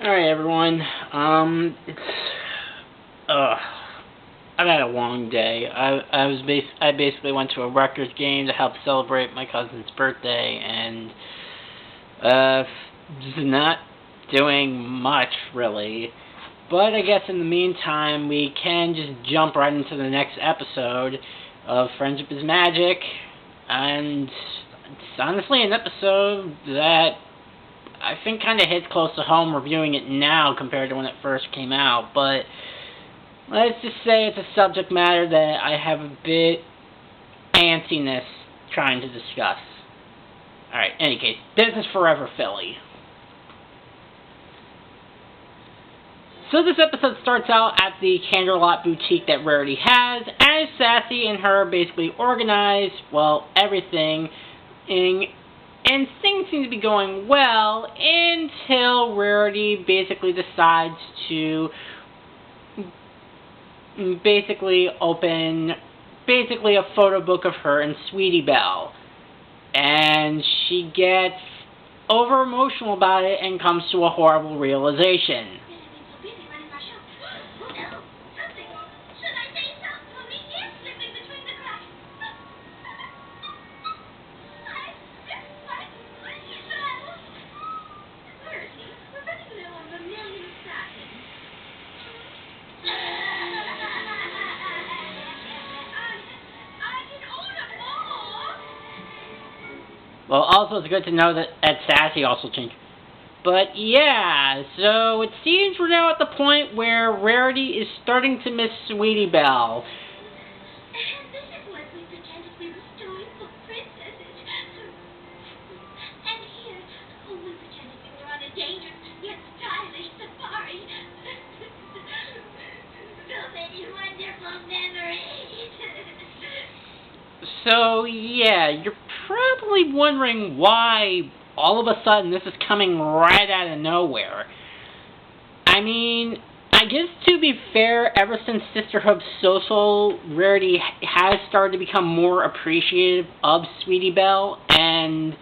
Alright, everyone. It's I've had a long day. I basically went to a Rutgers game to help celebrate my cousin's birthday, and just not doing much really. But I guess in the meantime, we can just jump right into the next episode of Friendship is Magic, and it's honestly an episode that I think kind of hits close to home reviewing it now compared to when it first came out, but let's just say it's a subject matter that I have a bit antsiness trying to discuss. Alright, any case, Business Forever Philly. So this episode starts out at the Canderlot boutique that Rarity has, as Sassy and her basically organize, well, everything, and things seem to be going well until Rarity basically decides to open a photo book of her and Sweetie Belle. And she gets over emotional about it and comes to a horrible realization. Well, also it's good to know that Sassy also changed. But yeah, so it seems we're now at the point where Rarity is starting to miss Sweetie Belle. And this is what we pretend we were storing for princesses. And here, we pretended we were on a dangerous yet stylish safari. So many wonderful memories. So yeah, you're probably wondering why all of a sudden this is coming right out of nowhere. I mean, I guess to be fair, ever since Sisterhood Social, Rarity has started to become more appreciative of Sweetie Belle, and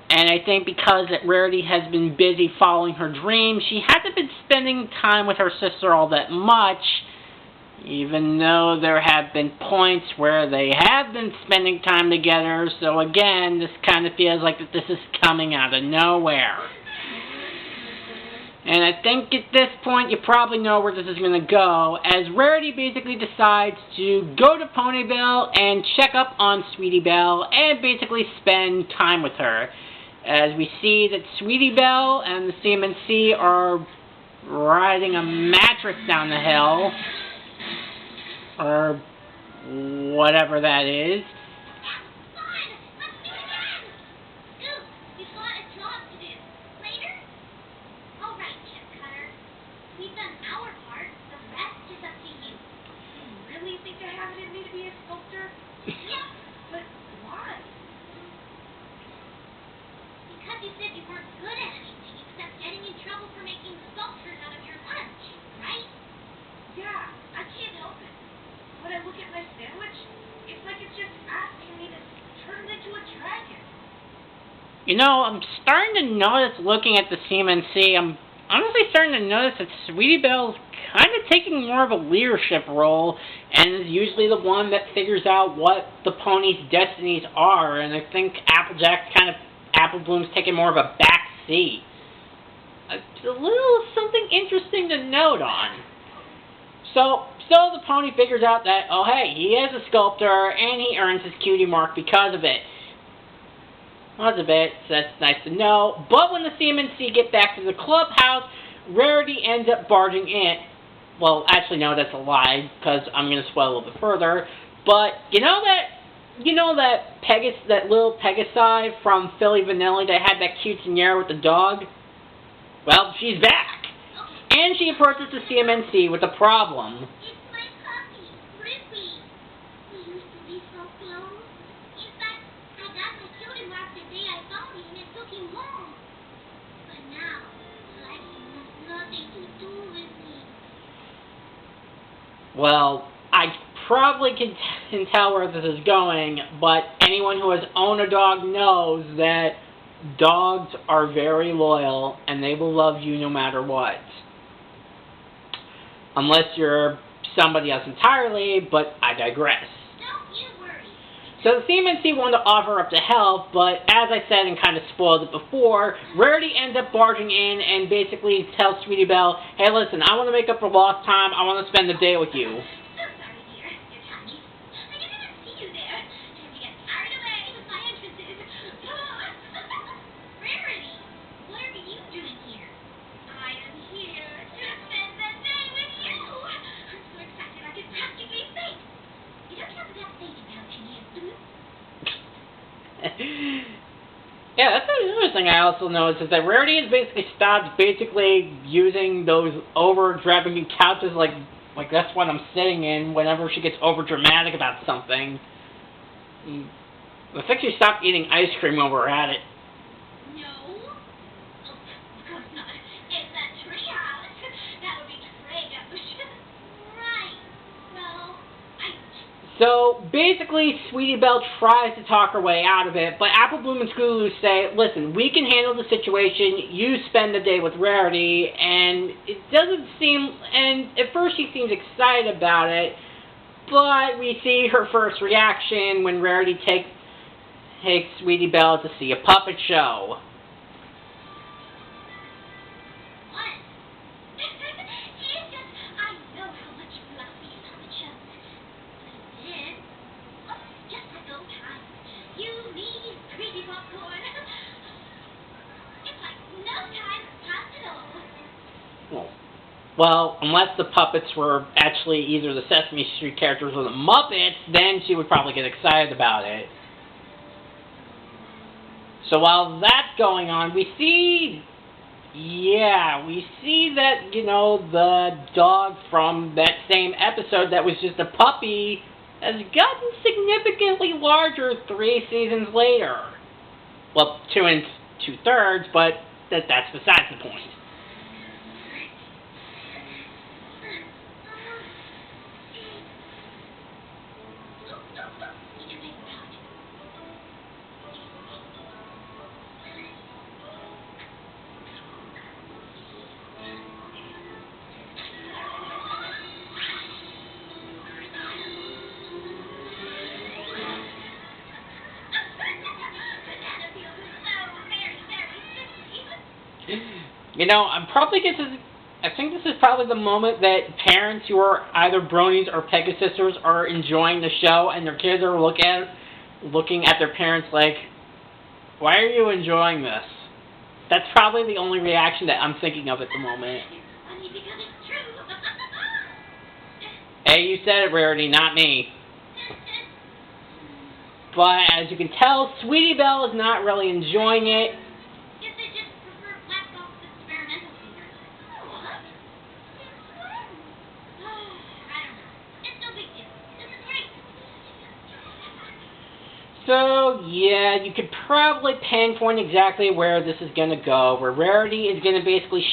I think because that Rarity has been busy following her dreams, she hasn't been spending time with her sister all that much. Even though there have been points where they have been spending time together, so again, this kind of feels like that this is coming out of nowhere. And I think at this point you probably know where this is going to go, as Rarity basically decides to go to Ponyville and check up on Sweetie Belle and basically spend time with her. As we see that Sweetie Belle and the CMNC are riding a mattress down the hill, or whatever that is. You know, I'm starting to notice, looking at the CMNC, I'm honestly starting to notice that Sweetie Belle's kind of taking more of a leadership role, and is usually the one that figures out what the ponies' destinies are, and I think Apple Bloom's taking more of a back seat. A little something interesting to note on. So the pony figures out that, oh hey, he is a sculptor, and he earns his cutie mark because of it. Lots of it, so that's nice to know. But when the CMNC get back to the clubhouse, Rarity ends up barging in. Well, actually, no, that's a lie, because I'm going to spoil a little bit further. But you know that little Pegasi from Philly Vanilli that had that cute senior with the dog? Well, she's back, and she approaches the CMNC with a problem. Well, I probably can tell where this is going, but anyone who has owned a dog knows that dogs are very loyal, and they will love you no matter what. Unless you're somebody else entirely, but I digress. Don't you worry. So the CMNC wanted to offer up to help, but as I said and kind of spoiled it before, Rarity ends up barging in and basically tells Sweetie Belle, hey listen, I want to make up for lost time, I want to spend the day with you. So sorry, dear. You're tiny. I didn't even see you there. And you get carried away with my entrances. Rarity, what are you doing here? I am here to spend the day with you. I'm so excited I can practically think. You don't have that bathing pouch in here, do you? Yeah, that's another thing I also noticed is that Rarity has basically stopped basically using those over-dramatic couches like that's what I'm sitting in whenever she gets over-dramatic about something. I think she stopped eating ice cream while we're at it. No. Oh, of course not. It's a treehouse. That would be Trados. Right. Well, So, basically, Sweetie Belle tries to talk her way out of it, but Apple Bloom and Scootaloo say, listen, we can handle the situation, you spend the day with Rarity, and it doesn't seem, and at first she seems excited about it, but we see her first reaction when Rarity takes Sweetie Belle to see a puppet show. what? It's just, I know how much you love these puppet shows. I did. Oh, just like old times. You, me, creepy popcorn. It's like no time passed at all. Well, unless the puppets were actually either the Sesame Street characters or the Muppets, then she would probably get excited about it. So while that's going on, we see that, the dog from that same episode that was just a puppy has gotten significantly larger 3 seasons later. Well, 2 2/3, but that's besides the point. I think this is probably the moment that parents who are either bronies or Pegasisters are enjoying the show, and their kids are looking at their parents like, why are you enjoying this? That's probably the only reaction that I'm thinking of at the moment. Funny because it's true. Hey, you said it, Rarity, not me. But as you can tell, Sweetie Belle is not really enjoying it. Guess they just prefer Black Box experimental fingers. What? Since when? I don't know. It's no big deal. This is great. So, yeah, you could probably pinpoint exactly where this is going to go, where Rarity is going to basically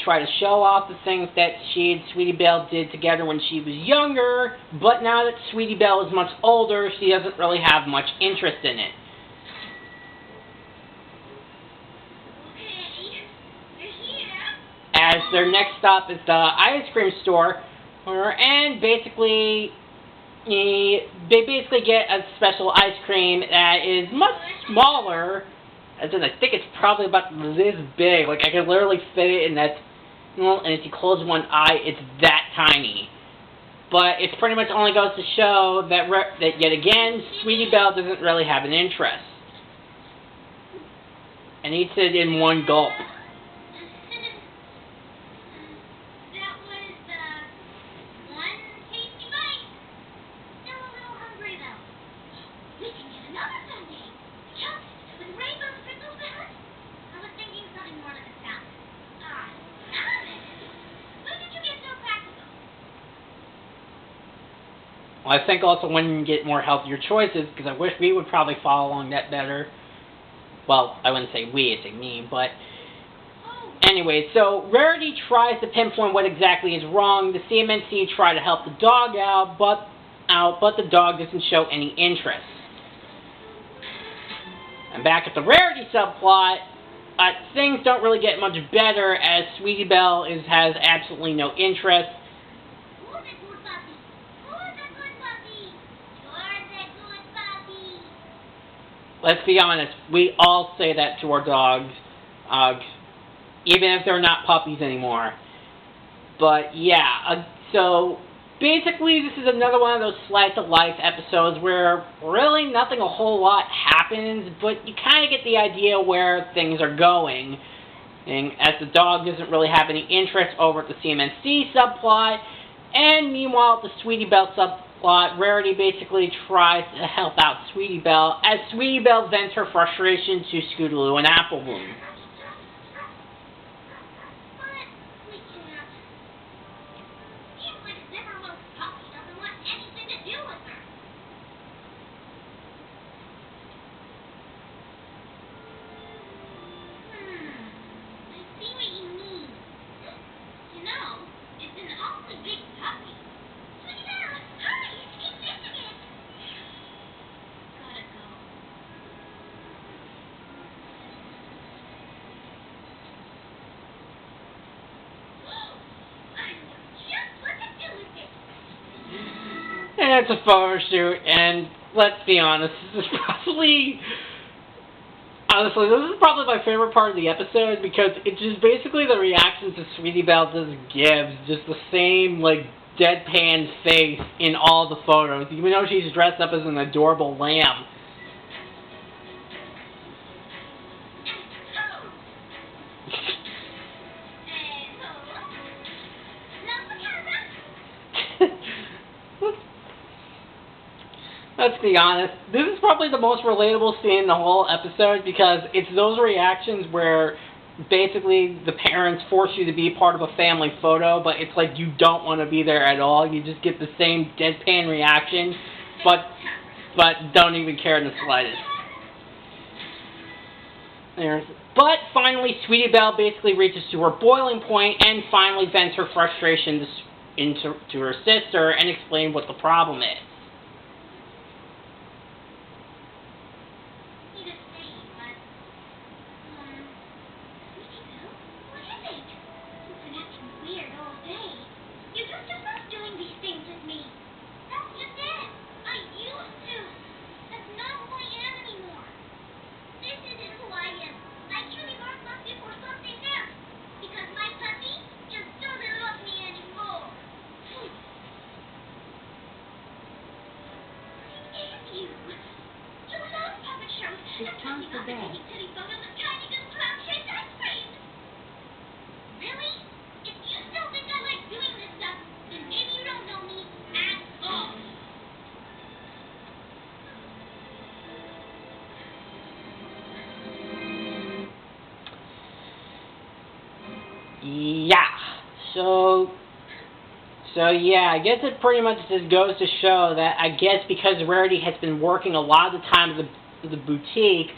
try to show off the things that she and Sweetie Belle did together when she was younger, but now that Sweetie Belle is much older, she doesn't really have much interest in it. Okay, we're here. As their next stop is the ice cream store, and basically, they basically get a special ice cream that is much smaller. As in, I think it's probably about this big. Like, I could literally fit it in that, and if you close one eye, it's that tiny. But it pretty much only goes to show that yet again, Sweetie Belle doesn't really have an interest. And eats it in one gulp. That was, one tasty bite. Still a little hungry, though. We can get another sundae. Chunks with rainbow sprinkles on it. I was thinking something more like a salad. Salad? When did you get so practical? Well, I think also when you get more healthier choices, because I wish we would probably follow along that better. Well, I wouldn't say we, I'd say me, but anyway, so Rarity tries to pinpoint what exactly is wrong. The CMNC try to help the dog out, but the dog doesn't show any interest. And back at the Rarity subplot, things don't really get much better as Sweetie Belle has absolutely no interest. Who's a good puppy? Who's a good puppy? You're the good puppy. Let's be honest, we all say that to our dogs, even if they're not puppies anymore. But yeah, so basically this is another one of those slice of life episodes where really nothing a whole lot happens, but you kind of get the idea where things are going. And as the dog doesn't really have any interest over at the CMNC subplot, and meanwhile at the Sweetie Belle subplot, Rarity basically tries to help out Sweetie Belle as Sweetie Belle vents her frustration to Scootaloo and Applebloom. And it's a photo shoot, and let's be honest, this is probably my favorite part of the episode because it's just basically the reactions that Sweetie Belle just gives, just the same, like, deadpan face in all the photos, even though she's dressed up as an adorable lamb. Let's be honest, this is probably the most relatable scene in the whole episode because it's those reactions where basically the parents force you to be part of a family photo, but it's like you don't want to be there at all. You just get the same deadpan reaction, but don't even care in the slightest. But finally, Sweetie Belle basically reaches to her boiling point and finally vents her frustration to her sister and explains what the problem is. It's time for bed. Really? If you still think I like doing this stuff, then maybe you don't know me at all. Yeah. So yeah, I guess it pretty much just goes to show that I guess because Rarity has been working a lot of the time at the boutique,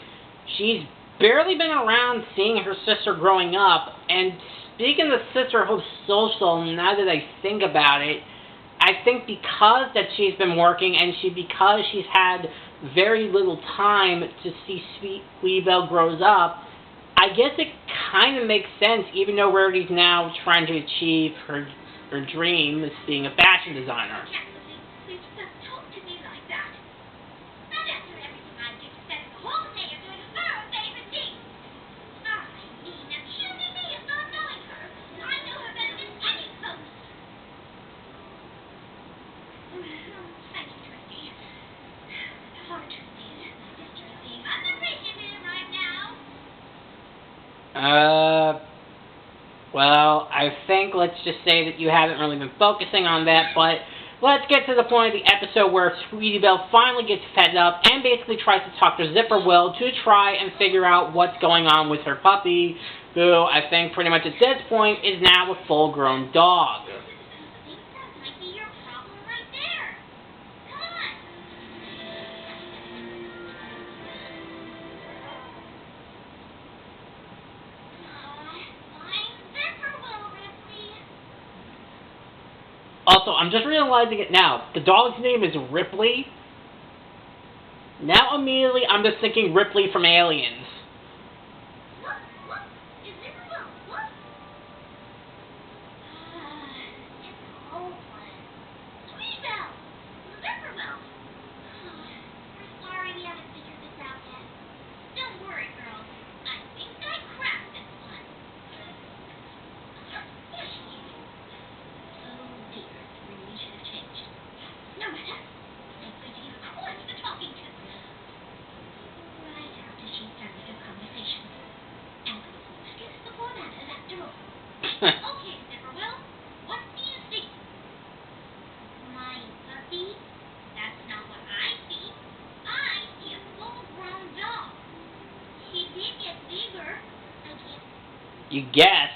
she's barely been around seeing her sister growing up. And speaking of sisterhood social, now that I think about it, I think because that she's been working and because she's had very little time to see Sweetie Belle grows up, I guess it kind of makes sense, even though Rarity's now trying to achieve her dream as being a fashion designer. Please don't talk to me like that. Not after everything I just spent the whole day of doing a thorough favorite thing. I mean, accusing me of not knowing her. I know her better than any folks. Thank you, Twisty. Poor Twisty. My sister is being unappreciative right now. Well, I think let's just say that you haven't really been focusing on that, but let's get to the point of the episode where Sweetie Belle finally gets fed up and basically tries to talk to Zipper Will to try and figure out what's going on with her puppy, who I think pretty much at this point is now a full-grown dog. That might be your problem right there. Come on. Also, I'm just realizing it now. The dog's name is Ripley. Now immediately I'm just thinking Ripley from Aliens. What? What? Is Isabel? What? It's hopeless. Sweetie Belle! Isabel! We're sorry we haven't figured this out yet. Don't worry, girls. I think I cracked this one. There she is. Oh dear, really should have changed. No matter. I'm going to give quite the talking to. Right after she's done with her conversation. And excuse the poor manners after all. Okay, Zipperwell. What do you see? My puppy? That's not what I see. I see a full-grown dog. She did get bigger, I guess. You guess?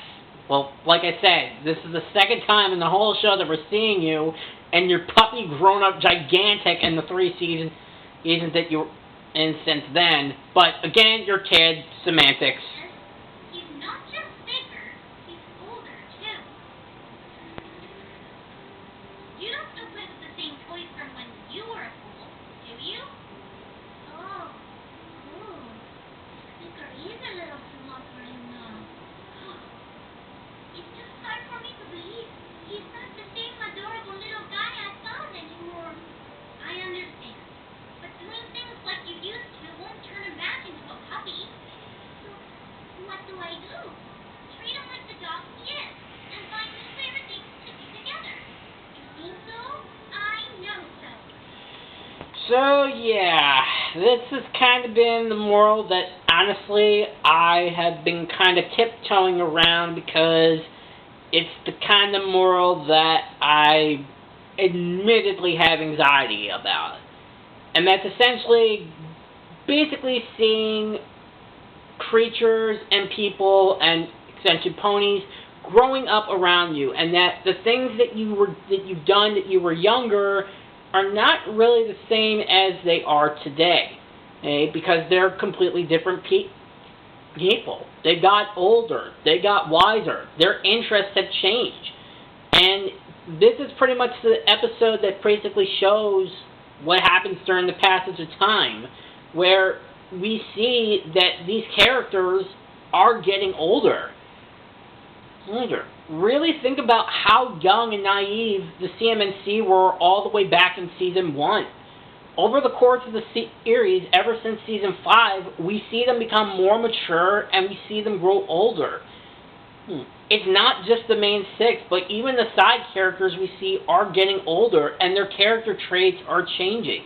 Well, like I said, this is the second time in the whole show that we're seeing you, and your puppy grown up gigantic in the 3 seasons that you were in since then. But again, your kid, semantics. He's not just bigger, he's older, too. You don't still play with the same toys from when you were a fool, do you? Oh. Ooh. Bigger is a little small for him now. It's just hard for me to believe he's not the same adorable little guy I found anymore. I understand. But doing things like you used to won't turn him back into a puppy. So, what do I do? Treat him like the dog he is, and find new favorite things to do together. You think so? I know so. So, yeah, this has kind of been the moral that, honestly, I have been kind of tiptoeing around because it's the kind of moral that I admittedly have anxiety about. And that's essentially basically seeing creatures and people and extension ponies growing up around you, and that the things that you've done that you were younger are not really the same as they are today, okay? Because they're completely different people. They got older, they got wiser, their interests have changed, and this is pretty much the episode that basically shows what happens during the passage of time, where we see that these characters are getting older. Really think about how young and naive the CMNC were all the way back in Season 1. Over the course of the series, ever since Season 5, we see them become more mature and we see them grow older. It's not just the main 6, but even the side characters we see are getting older and their character traits are changing.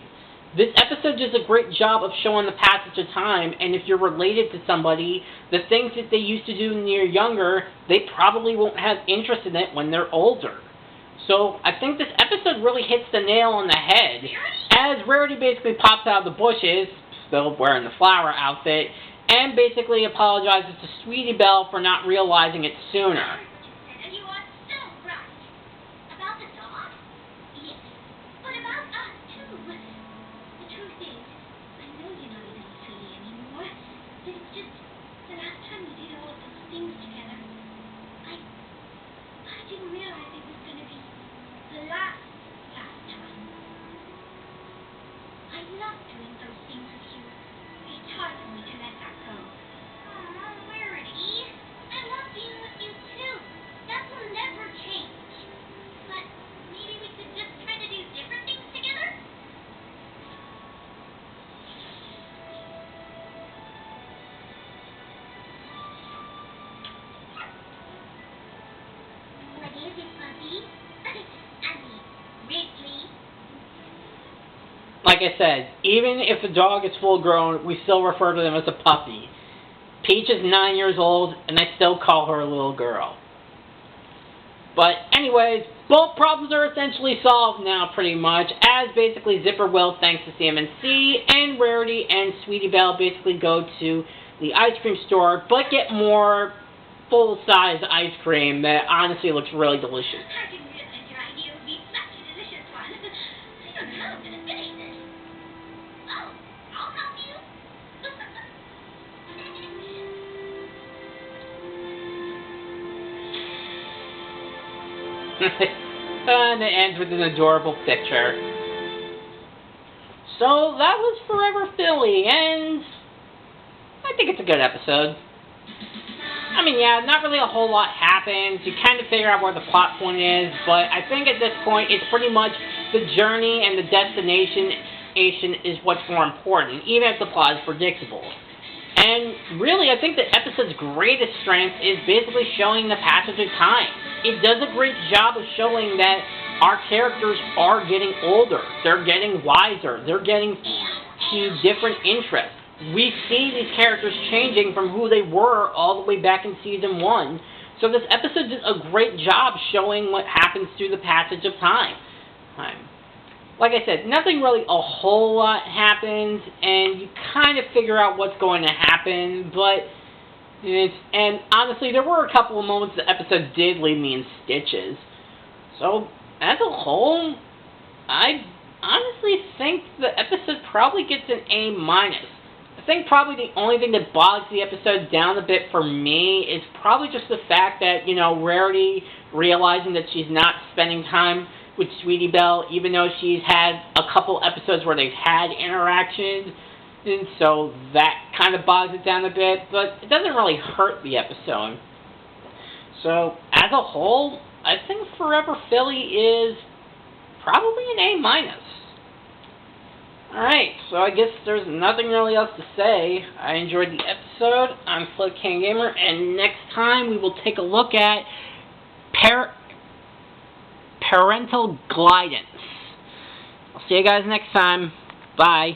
This episode does a great job of showing the passage of time, and if you're related to somebody, the things that they used to do when you're younger, they probably won't have interest in it when they're older. So I think this episode really hits the nail on the head, as Rarity basically pops out of the bushes, still wearing the flower outfit, and basically apologizes to Sweetie Belle for not realizing it sooner. You are so right. About the dog? Yes. But about us, too. The truth is, I know you're not even Sweetie anymore. But it's just, the last time we did all of those things together, I didn't realize it was going to be the last time. I love doing those things with you. It's hard for me to let that go. Oh, Rarity. I love being with you too. That will never change. But maybe we could just try to do different things together? What is it, puppy? I mean, Ripley. Like I said, even if the dog is full grown, we still refer to them as a puppy. Peach is 9 years old, and I still call her a little girl. But anyways, both problems are essentially solved now pretty much, as basically Zipper will, thanks to CMNC, and Rarity and Sweetie Belle basically go to the ice cream store, but get more full-size ice cream that honestly looks really delicious. I didn't realize your idea would be such a delicious one. I don't know how I'm going to finish this. Oh, I'll help you. And it ends with an adorable picture. So that was Forever Philly, and I think it's a good episode. I mean, yeah, not really a whole lot happens. You kind of figure out where the plot point is, but I think at this point it's pretty much the journey and the destination is what's more important, even if the plot is predictable. And really, I think the episode's greatest strength is basically showing the passage of time. It does a great job of showing that our characters are getting older, they're getting wiser, they're getting to different interests. We see these characters changing from who they were all the way back in Season 1. So this episode did a great job showing what happens through the passage of time. Like I said, nothing really a whole lot happens, and you kind of figure out what's going to happen, and honestly, there were a couple of moments the episode did leave me in stitches. So, as a whole, I honestly think the episode probably gets an A-. I think probably the only thing that bogs the episode down a bit for me is probably just the fact that, Rarity realizing that she's not spending time with Sweetie Belle, even though she's had a couple episodes where they've had interactions, and so that kind of bogs it down a bit, but it doesn't really hurt the episode. So, as a whole, I think Forever Philly is probably an A-. Alright, so I guess there's nothing really else to say. I enjoyed the episode. I'm Floodcan Gamer, and next time we will take a look at parental guidance. I'll see you guys next time. Bye.